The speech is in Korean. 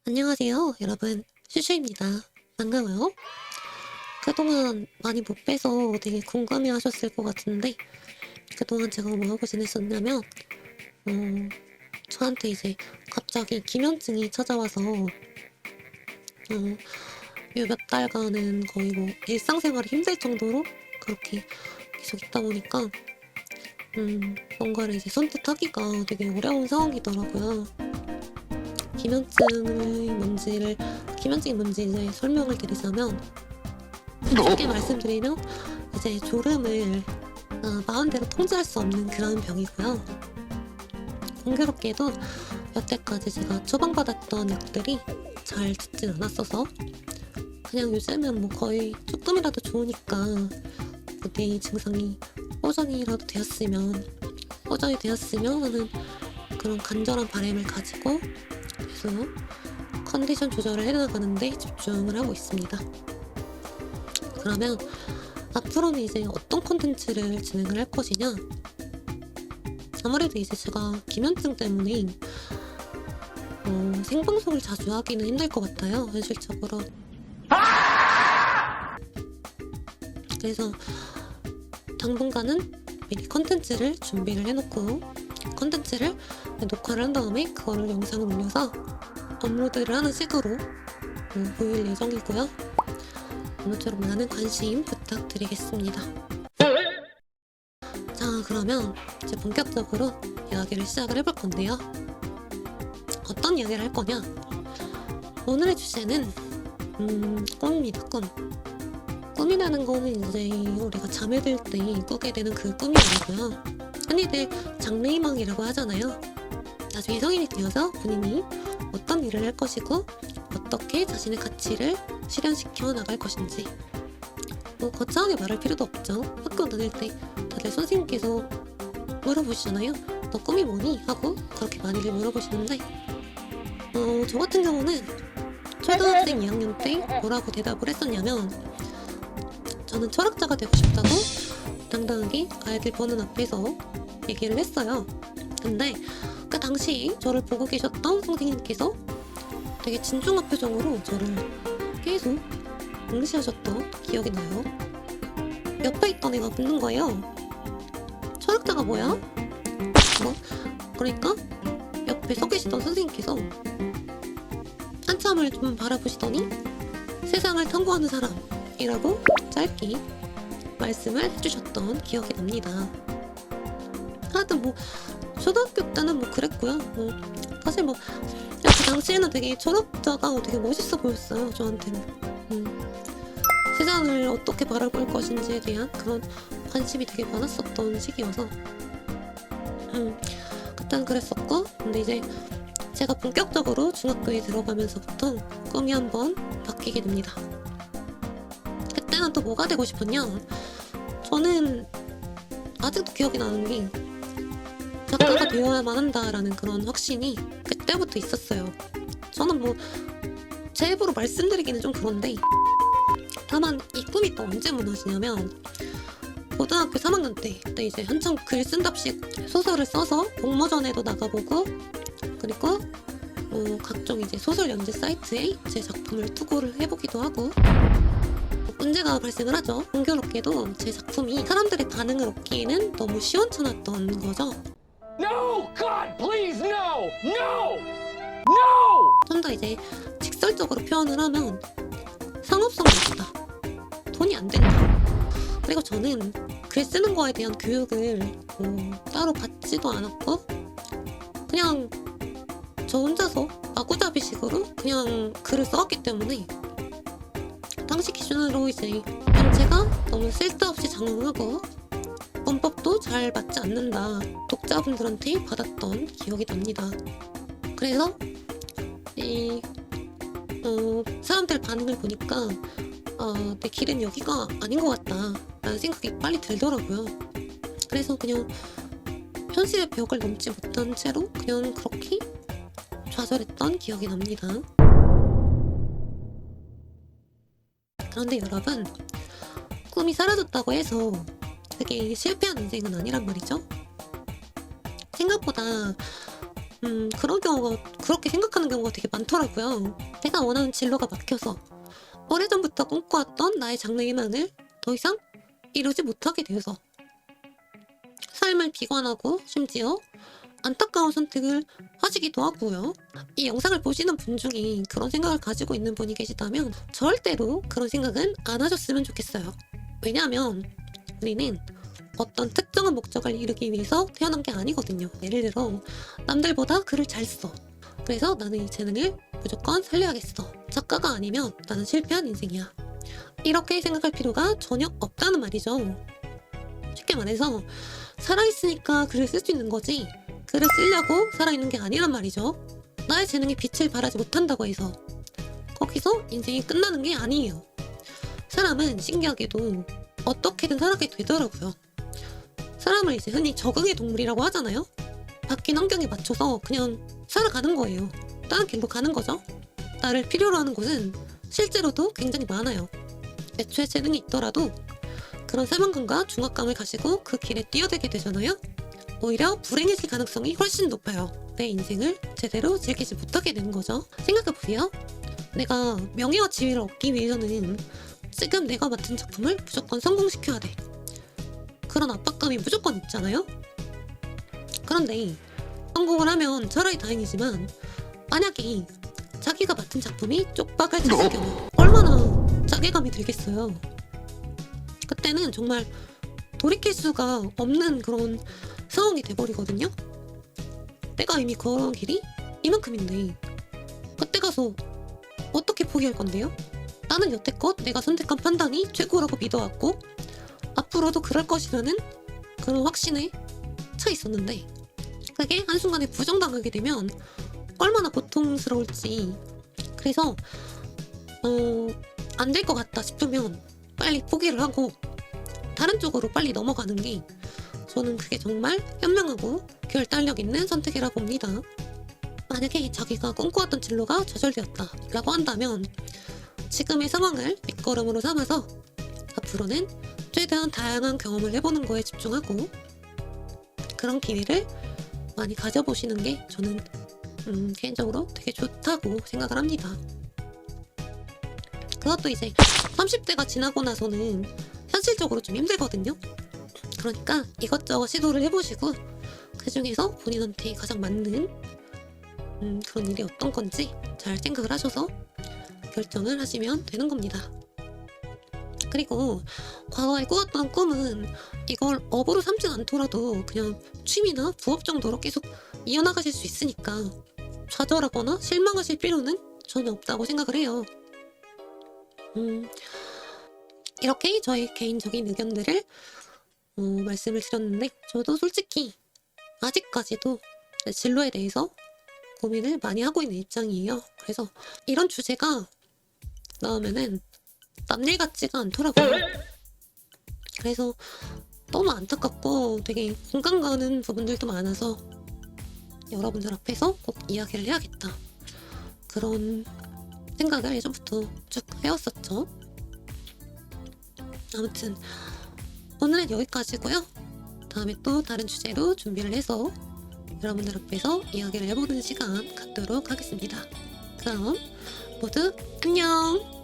안녕하세요, 여러분. 슈슈입니다. 반가워요. 그동안 많이 못 뵈서 되게 궁금해 하셨을 것 같은데, 그동안 제가 뭐 하고 지냈었냐면, 어, 저한테 이제 갑자기 기면증이 찾아와서, 요 몇 달간은 거의 뭐 일상생활이 힘들 정도로 그렇게 계속 있다 보니까, 뭔가를 이제 선택하기가 되게 어려운 상황이더라고요. 기면증이 뭔지 이제 설명을 드리자면, 쉽게 말씀드리면 이제 졸음을 마음대로 통제할 수 없는 그런 병이고요. 공교롭게도 여태까지 제가 처방받았던 약들이 잘 듣진 않았어서 그냥 요즘은 뭐 거의 조금이라도 좋으니까 내 증상이 호전이 되었으면 하는 그런 간절한 바람을 가지고 계속 컨디션 조절을 해나가는데 집중을 하고 있습니다. 그러면 앞으로는 이제 어떤 콘텐츠를 진행을 할 것이냐? 아무래도 이제 제가 기면증 때문에 생방송을 자주 하기는 힘들 것 같아요, 현실적으로. 그래서 당분간은 미리 컨텐츠를 준비를 해놓고 컨텐츠를 녹화를 한 다음에 그거를 영상을 올려서 업로드를 하는 식으로 보일 예정이고요. 아무쪼록 많은 관심 부탁드리겠습니다. 자, 그러면 이제 본격적으로 이야기를 시작을 해볼 건데요. 어떤 이야기를 할 거냐? 오늘의 주제는 꿈입니다. 꿈이라는 거는 이제 우리가 잠에 들 때 꾸게 되는 그 꿈이 아니고요. 흔히들 장래희망이라고 하잖아요. 나중에 성인이 되어서 본인이 어떤 일을 할 것이고 어떻게 자신의 가치를 실현시켜 나갈 것인지, 뭐 거창하게 말할 필요도 없죠. 학교 다닐 때 다들 선생님께서 물어보시잖아요. 너 꿈이 뭐니? 하고 그렇게 많이들 물어보시는데 저 같은 경우는 초등학생 2학년 때 뭐라고 대답을 했었냐면, 저는 철학자가 되고 싶다고 당당하게 아이들 보는 앞에서 얘기를 했어요. 근데 그 당시 저를 보고 계셨던 선생님께서 되게 진중한 표정으로 저를 계속 응시하셨던 기억이 나요. 옆에 있던 애가 묻는 거예요. 철학자가 뭐야? 뭐? 그러니까 옆에 서 계시던 선생님께서 한참을 좀 바라보시더니 세상을 탐구하는 사람이라고 짧게 말씀을 해주셨던 기억이 납니다. 하여튼 뭐 초등학교 때는 뭐 그랬고요. 사실 뭐 그 당시에는 되게 철학자가 되게 멋있어 보였어요, 저한테는. 세상을 어떻게 바라볼 것인지에 대한 그런 관심이 되게 많았었던 시기여서 그때는 그랬었고, 근데 이제 제가 본격적으로 중학교에 들어가면서부터 꿈이 한번 바뀌게 됩니다. 그때는 또 뭐가 되고 싶었냐? 저는 아직도 기억이 나는 게 작가가 되어야만 한다라는 그런 확신이 그때부터 있었어요. 저는 뭐 제 입으로 말씀드리기는 좀 그런데, 다만 이 꿈이 또 언제 무너지냐면 고등학교 3학년 때, 그때 이제 한창 글 쓴답시 소설을 써서 공모전에도 나가보고, 그리고 각종 이제 소설 연재 사이트에 제 작품을 투고를 해보기도 하고, 문제가 발생을 하죠. 공교롭게도 제 작품이 사람들의 반응을 얻기에는 너무 시원찮았던 거죠. No! God, please, no! No! No! 좀 더 이제 직설적으로 표현을 하면 상업성이 없다, 돈이 안 된다. 그리고 저는 글 쓰는 거에 대한 교육을 따로 받지도 않았고, 그냥 저 혼자서 마구잡이식으로 그냥 글을 써왔기 때문에 당시 기준으로 이제 전체가 너무 쓸데없이 장황하고 문법도 잘 맞지 않는다, 독자분들한테 받았던 기억이 납니다. 그래서 사람들 반응을 보니까 내 길은 여기가 아닌 것 같다 라는 생각이 빨리 들더라고요. 그래서 그냥 현실의 벽을 넘지 못한 채로 그냥 그렇게 좌절했던 기억이 납니다. 그런데 여러분, 꿈이 사라졌다고 해서 그게 실패한 인생은 아니란 말이죠. 생각보다 그런 경우가, 그렇게 생각하는 경우가 되게 많더라고요. 내가 원하는 진로가 막혀서 오래전부터 꿈꿔왔던 나의 장래희망을 더 이상 이루지 못하게 되어서 삶을 비관하고 심지어 안타까운 선택을 하시기도 하고요. 이 영상을 보시는 분 중에 그런 생각을 가지고 있는 분이 계시다면 절대로 그런 생각은 안 하셨으면 좋겠어요. 왜냐하면 우리는 어떤 특정한 목적을 이루기 위해서 태어난 게 아니거든요. 예를 들어 남들보다 글을 잘 써. 그래서 나는 이 재능을 무조건 살려야겠어. 작가가 아니면 나는 실패한 인생이야. 이렇게 생각할 필요가 전혀 없다는 말이죠. 쉽게 말해서 살아있으니까 글을 쓸 수 있는 거지 글을 쓰려고 살아있는 게 아니란 말이죠. 나의 재능에 빛을 발하지 못한다고 해서 거기서 인생이 끝나는 게 아니에요. 사람은 신기하게도 어떻게든 살아게 되더라고요. 사람을 이제 흔히 적응의 동물이라고 하잖아요. 바뀐 환경에 맞춰서 그냥 살아가는 거예요. 다른 길로 가는 거죠. 나를 필요로 하는 곳은 실제로도 굉장히 많아요. 애초에 재능이 있더라도 그런 사명감과 중압감을 가지고 그 길에 뛰어들게 되잖아요. 오히려 불행해질 가능성이 훨씬 높아요. 내 인생을 제대로 즐기지 못하게 되는 거죠. 생각해보세요. 내가 명예와 지위를 얻기 위해서는 지금 내가 맡은 작품을 무조건 성공시켜야 돼. 그런 압박감이 무조건 있잖아요. 그런데 성공을 하면 차라리 다행이지만 만약에 자기가 맡은 작품이 쪽박을 쳤을 경우 얼마나 자괴감이 들겠어요. 그때는 정말 돌이킬 수가 없는 그런 상황이 돼버리거든요. 내가 이미 걸어온 길이 이만큼인데 그때 가서 어떻게 포기할 건데요? 나는 여태껏 내가 선택한 판단이 최고라고 믿어왔고 앞으로도 그럴 것이라는 그런 확신에 차 있었는데 그게 한순간에 부정당하게 되면 얼마나 고통스러울지. 그래서 안 될 것 같다 싶으면 빨리 포기를 하고 다른 쪽으로 빨리 넘어가는 게 저는 그게 정말 현명하고 결단력 있는 선택이라 봅니다. 만약에 자기가 꿈꿔왔던 진로가 좌절되었다 라고 한다면 지금의 상황을 밑거름으로 삼아서 앞으로는 최대한 다양한 경험을 해보는 거에 집중하고 그런 기회를 많이 가져보시는 게 저는 개인적으로 되게 좋다고 생각을 합니다. 그것도 이제 30대가 지나고 나서는 현실적으로 좀 힘들거든요. 그러니까 이것저것 시도를 해보시고 그 중에서 본인한테 가장 맞는 그런 일이 어떤 건지 잘 생각을 하셔서 결정을 하시면 되는 겁니다. 그리고 과거에 꾸었던 꿈은 이걸 업으로 삼진 않더라도 그냥 취미나 부업 정도로 계속 이어나가실 수 있으니까 좌절하거나 실망하실 필요는 전혀 없다고 생각을 해요. 이렇게 저의 개인적인 의견들을 말씀을 드렸는데 저도 솔직히 아직까지도 진로에 대해서 고민을 많이 하고 있는 입장이에요. 그래서 이런 주제가 나오면은 남일 같지가 않더라고요. 그래서 너무 안타깝고 되게 공감 가는 부분들도 많아서 여러분들 앞에서 꼭 이야기를 해야겠다. 그런 생각을 예전부터 쭉 해왔었죠. 아무튼 오늘은 여기까지고요. 다음에 또 다른 주제로 준비를 해서 여러분들 앞에서 이야기를 해보는 시간 갖도록 하겠습니다. 그럼 모두 안녕!